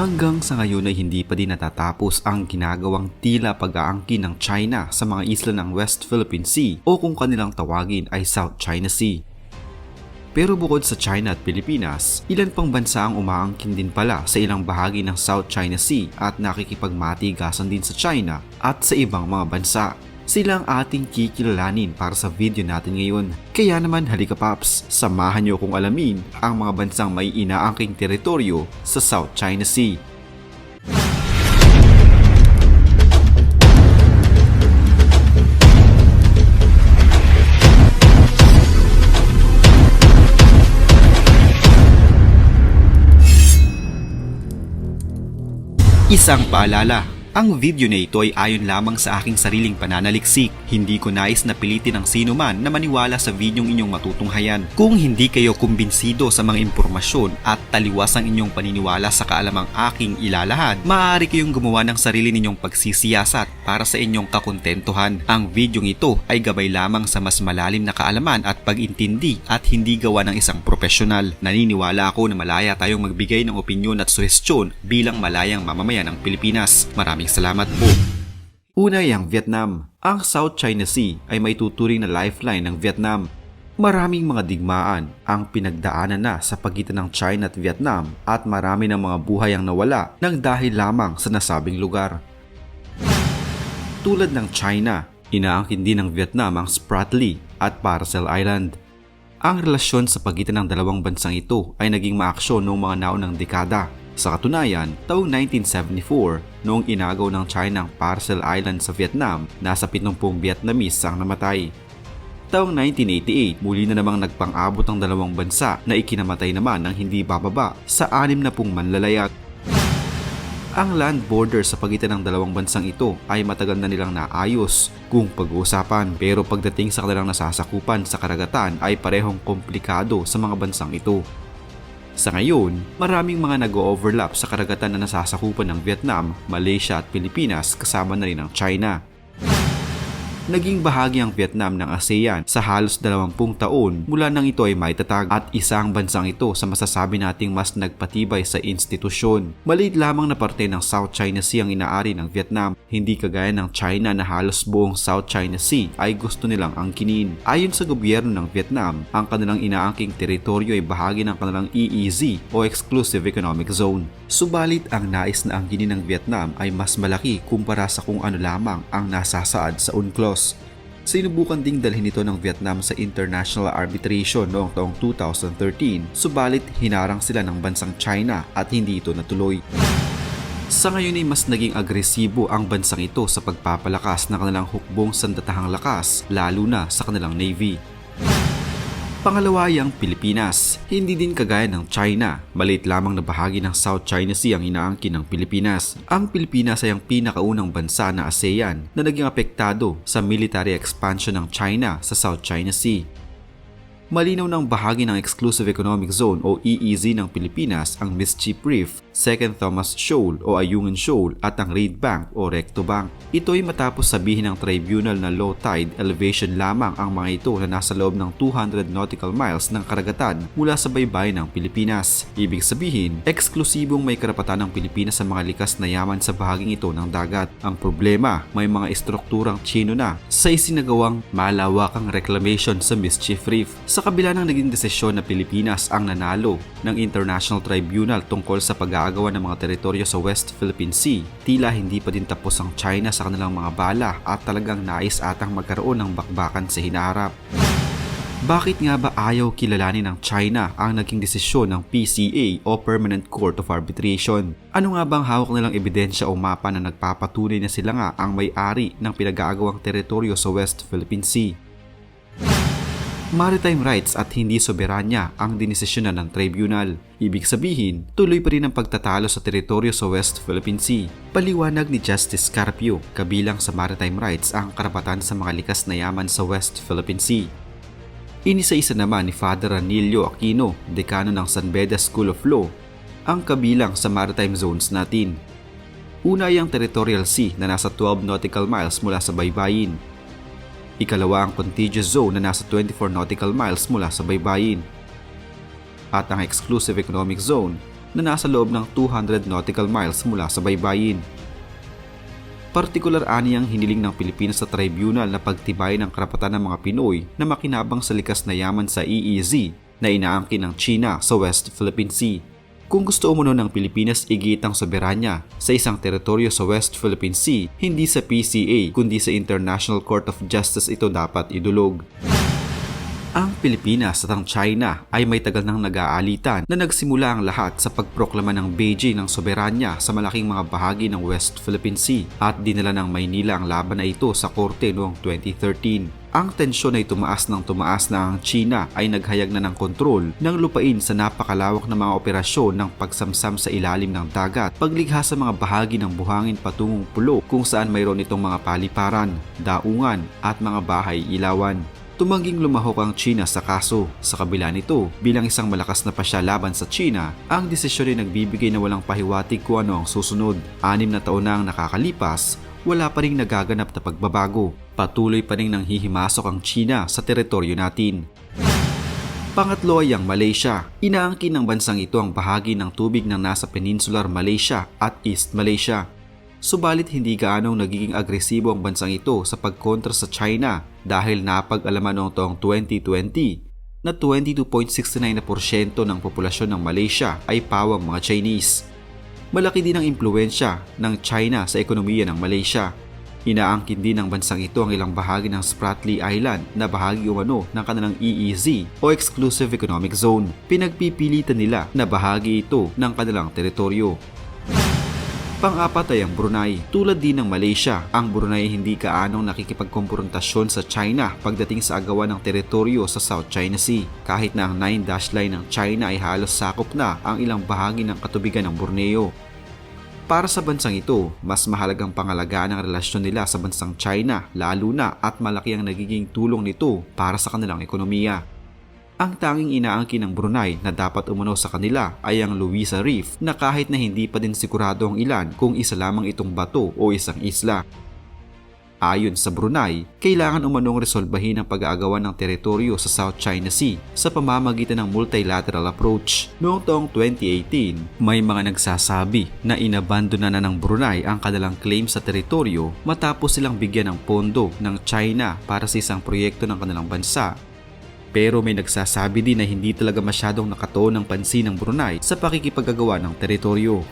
Hanggang sa ngayon ay hindi pa din natatapos ang ginagawang tila pag-aangkin ng China sa mga isla ng West Philippine Sea o kung kanilang tawagin ay South China Sea. Pero bukod sa China at Pilipinas, ilan pang bansa ang umaangkin din pala sa ilang bahagi ng South China Sea at nakikipagmatigasan din sa China at sa ibang mga bansa. Sila ang ating kikilalanin para sa video natin ngayon. Kaya naman halika paps, samahan niyo kung alamin ang mga bansang may inaangking teritoryo sa South China Sea. Isang paalala, ang video na ito ay ayon lamang sa aking sariling pananaliksik. Hindi ko nais na pilitin ang sino man na maniwala sa videong inyong matutunghayan. Kung hindi kayo kumbinsido sa mga impormasyon at taliwas ang inyong paniniwala sa kaalamang aking ilalahad, maaari kayong gumawa ng sarili ninyong pagsisiyasat para sa inyong kakontentuhan. Ang videong ito ay gabay lamang sa mas malalim na kaalaman at pag-intindi at hindi gawa ng isang profesional. Naniniwala ako na malaya tayong magbigay ng opinyon at suhestyon bilang malayang mamamayan ng Pilipinas. Maraming salamat po. Una ay ang Vietnam. Ang South China Sea ay may tuturing na lifeline ng Vietnam. Maraming mga digmaan ang pinagdaanan na sa pagitan ng China at Vietnam at marami ng mga buhay ang nawala ng dahil lamang sa nasabing lugar. Tulad ng China, inaangkin din ng Vietnam ang Spratly at Paracel Island. Ang relasyon sa pagitan ng dalawang bansang ito ay naging maaksyon noong mga naunang dekada. Sa katunayan, taong 1974, noong inagaw ng China ang Paracel Island sa Vietnam, nasa 70 Vietnamese ang namatay. Taong 1988, muli na namang nagpang-abot ang dalawang bansa na ikinamatay naman ng hindi bababa sa 60 manlalayat. Ang land border sa pagitan ng dalawang bansang ito ay matagal na nilang naayos kung pag-uusapan, pero pagdating sa kanilang nasasakupan sa karagatan ay parehong komplikado sa mga bansang ito. Sa ngayon, maraming mga nag-overlap sa karagatan na nasasakupan ng Vietnam, Malaysia at Pilipinas kasama na rin ang China. Naging bahagi ang Vietnam ng ASEAN sa halos 20 taon mula nang ito ay maitatag at isang bansang ito sa masasabi nating mas nagpatibay sa institusyon. Maliit lamang na parte ng South China Sea ang inaari ng Vietnam, hindi kagaya ng China na halos buong South China Sea ay gusto nilang angkinin. Ayon sa gobyerno ng Vietnam, ang kanilang inaangking teritoryo ay bahagi ng kanilang EEZ o Exclusive Economic Zone. Subalit ang nais na angkinin ng Vietnam ay mas malaki kumpara sa kung ano lamang ang nasasaad sa UNCLOS. Sinubukan ding dalhin ito ng Vietnam sa international arbitration noong taong 2013, subalit hinarang sila ng bansang China at hindi ito natuloy. Sa ngayon ay mas naging agresibo ang bansang ito sa pagpapalakas ng kanilang hukbong sandatahang lakas, lalo na sa kanilang navy. Pangalawa ay ang Pilipinas. Hindi din kagaya ng China, maliit lamang na bahagi ng South China Sea ang inaangkin ng Pilipinas. Ang Pilipinas ay ang pinakaunang bansa na ASEAN na naging apektado sa military expansion ng China sa South China Sea. Malinaw ng bahagi ng Exclusive Economic Zone o EEZ ng Pilipinas ang Mischief Reef, Second Thomas Shoal o Ayungin Shoal at ang Reed Bank o Recto Bank. Ito ay matapos sabihin ng tribunal na low tide elevation lamang ang mga ito na nasa loob ng 200 nautical miles ng karagatan mula sa baybayin ng Pilipinas. Ibig sabihin, eksklusibong may karapatan ng Pilipinas sa mga likas na yaman sa bahaging ito ng dagat. Ang problema, may mga estrukturang Chino na sa isinagawang malawakang reclamation sa Mischief Reef. Sa kabila ng naging desisyon na Pilipinas ang nanalo ng International Tribunal tungkol sa pag-aagawan ng mga teritoryo sa West Philippine Sea, tila hindi pa din tapos ang China sa kanilang mga bala at talagang nais atang magkaroon ng bakbakan sa hinaharap. Bakit nga ba ayaw kilalanin ng China ang naging desisyon ng PCA o Permanent Court of Arbitration? Ano nga bang hawak nilang ebidensya o mapa na nagpapatunay na sila nga ang may-ari ng pinag-aagawang teritoryo sa West Philippine Sea? Maritime rights at hindi soberanya ang dinesisyonan ng tribunal. Ibig sabihin, tuloy pa rin ang pagtatalo sa teritoryo sa West Philippine Sea. Paliwanag ni Justice Carpio, kabilang sa maritime rights ang karapatan sa mga likas na yaman sa West Philippine Sea. Inisa-isa naman ni Father Ranillo Aquino, dekano ng San Beda School of Law, ang kabilang sa maritime zones natin. Una ay ang territorial sea na nasa 12 nautical miles mula sa baybayin. Ikalawa ang contiguous zone na nasa 24 nautical miles mula sa baybayin. At ang exclusive economic zone na nasa loob ng 200 nautical miles mula sa baybayin. Partikular aniyang hiniling ng Pilipinas sa tribunal na pagtibayin ang karapatan ng mga Pinoy na makinabang sa likas na yaman sa EEZ na inaangkin ng China sa West Philippine Sea. Kung gusto umano ng Pilipinas igit ang soberanya sa isang teritoryo sa West Philippine Sea, hindi sa PCA kundi sa International Court of Justice ito dapat idulog. Ang Pilipinas at ang China ay may tagal nang nag-aalitan na nagsimula ang lahat sa pagproklama ng Beijing ng soberanya sa malaking mga bahagi ng West Philippine Sea at dinala ng Maynila ang laban na ito sa korte noong 2013. Ang tensyon ay tumaas na ang China ay naghayag na ng kontrol ng lupain sa napakalawak na mga operasyon ng pagsamsam sa ilalim ng dagat, paglikha sa mga bahagi ng buhangin patungong pulo kung saan mayroon itong mga paliparan, daungan at mga bahay ilawan. Tumangging lumahok ang China sa kaso. Sa kabila nito, bilang isang malakas na pasya laban sa China, ang desisyon ay nagbibigay na walang pahiwatig kung ano ang susunod. 6 na taon na ang nakakalipas, wala pa ring nagaganap na pagbabago. Patuloy pa ring nanghihimasok ang China sa teritoryo natin. Pangatlo ay ang Malaysia. Inaangkin ng bansang ito ang bahagi ng tubig ng nasa Peninsular Malaysia at East Malaysia. Subalit hindi gaanong nagiging agresibo ang bansang ito sa pagkontra sa China dahil napag-alaman noong taong 2020 na 22.69% ng populasyon ng Malaysia ay pawang mga Chinese. Malaki din ang impluwensya ng China sa ekonomiya ng Malaysia. Inaangkin din ng bansang ito ang ilang bahagi ng Spratly Island na bahagi umano ng kanilang EEZ o Exclusive Economic Zone. Pinagpipilitan nila na bahagi ito ng kanilang teritoryo. Pang-apat ay ang Brunei. Tulad din ng Malaysia, ang Brunei hindi kaanong nakikipagkomprontasyon sa China pagdating sa agawan ng teritoryo sa South China Sea. Kahit na ang 9-dash line ng China ay halos sakop na ang ilang bahagi ng katubigan ng Borneo. Para sa bansang ito, mas mahalagang pangalagaan ang relasyon nila sa bansang China, lalo na at malaki ang nagiging tulong nito para sa kanilang ekonomiya. Ang tanging inaangkin ng Brunei na dapat umano sa kanila ay ang Louisa Reef na kahit na hindi pa din sigurado ang ilan kung isa lamang itong bato o isang isla. Ayon sa Brunei, kailangan umanong resolbahin ang pag-aagawan ng teritoryo sa South China Sea sa pamamagitan ng multilateral approach. Noong taong 2018, may mga nagsasabi na inabandona na ng Brunei ang kanilang claim sa teritoryo matapos silang bigyan ng pondo ng China para sa isang proyekto ng kanilang bansa. Pero may nagsasabi din na hindi talaga masyadong nakatuon ng pansin ng Brunei sa pakikipagagawa ng teritoryo.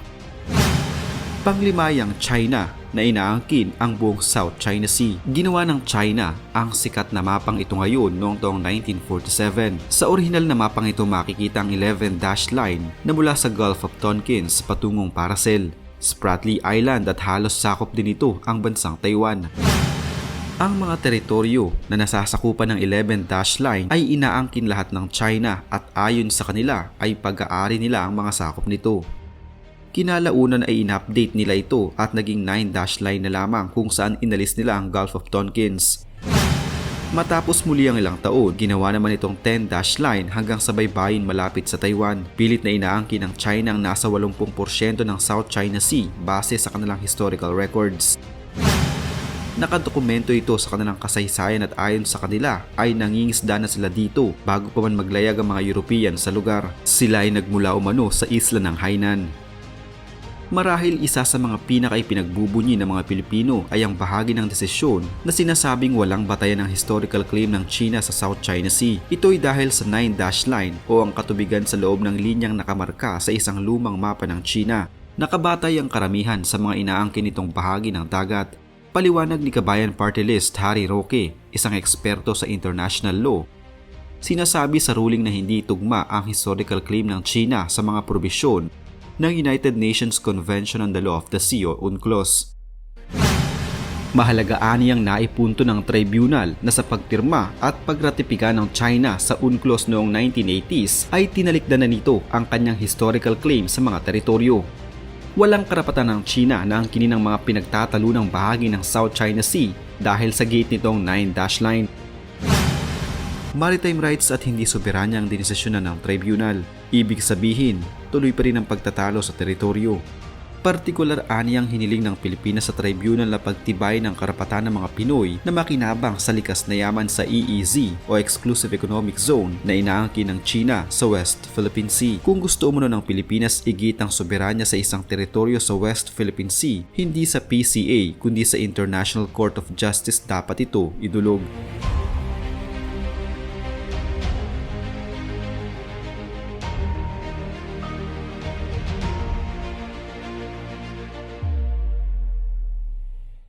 Panglima ay ang China na inaangkin ang buong South China Sea. Ginawa ng China ang sikat na mapang ito ngayon noong taong 1947. Sa orihinal na mapang ito makikita ang 11-dash line na mula sa Gulf of Tonkin patungong Paracel, Spratly Island at halos sakop din ito ang bansang Taiwan. Ang mga teritoryo na nasasakupan ng 11-dash line ay inaangkin lahat ng China at ayon sa kanila ay pag-aari nila ang mga sakop nito. Kinalaunan ay in-update nila ito at naging 9-dash line na lamang kung saan inalis nila ang Gulf of Tonkin. Matapos muli ang ilang taon, ginawa naman itong 10-dash line hanggang sa baybayin malapit sa Taiwan. Pilit na inaangkin ng China ang nasa 80% ng South China Sea base sa kanilang historical records. Nakadokumento ito sa kanilang kasaysayan at ayon sa kanila ay nangingisda na sila dito bago pa man maglayag ang mga European sa lugar. Sila ay nagmula umano sa isla ng Hainan. Marahil isa sa mga pinaka-ipinagbubunyi ng mga Pilipino ay ang bahagi ng desisyon na sinasabing walang batayan ng historical claim ng China sa South China Sea. Ito ay dahil sa 9-dash line o ang katubigan sa loob ng linyang nakamarka sa isang lumang mapa ng China. Nakabatay ang karamihan sa mga inaangkin nitong bahagi ng dagat. Paliwanag ni Kabayan Party List Harry Roque, isang eksperto sa international law. Sinasabi sa ruling na hindi tugma ang historical claim ng China sa mga probisyon ng United Nations Convention on the Law of the Sea o UNCLOS. Mahalaga aniyang naipunto ng tribunal na sa pagpirma at pagratipika ng China sa UNCLOS noong 1980s ay tinalikdan na nito ang kanyang historical claim sa mga teritoryo. Walang karapatan ng China na angkinin ang mga pinagtatalunang bahagi ng South China Sea dahil sa gate nitong 9-dash line. Maritime rights at hindi soberanya ang dinesisyonan ng tribunal. Ibig sabihin, tuloy pa rin ang pagtatalo sa teritoryo. Partikular aniyang hiniling ng Pilipinas sa tribunal na pagtibay ng karapatan ng mga Pinoy na makinabang sa likas na yaman sa EEZ o Exclusive Economic Zone na inaangkin ng China sa West Philippine Sea. Kung gusto umano ng Pilipinas igit ang soberanya sa isang teritoryo sa West Philippine Sea, hindi sa PCA kundi sa International Court of Justice dapat ito idulog.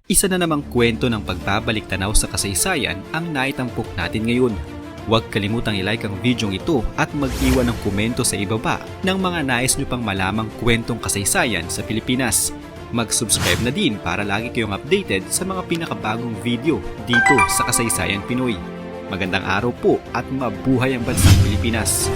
Isa na namang kwento ng pagbabalik tanaw sa kasaysayan ang naitampok natin ngayon. Huwag kalimutang i-like ang video ito at mag-iwan ng komento sa ibaba ng mga nais nyo pang malamang kwentong kasaysayan sa Pilipinas. Mag-subscribe na din para lagi kayong updated sa mga pinakabagong video dito sa Kasaysayan Pinoy. Magandang araw po at mabuhay ang bansang Pilipinas!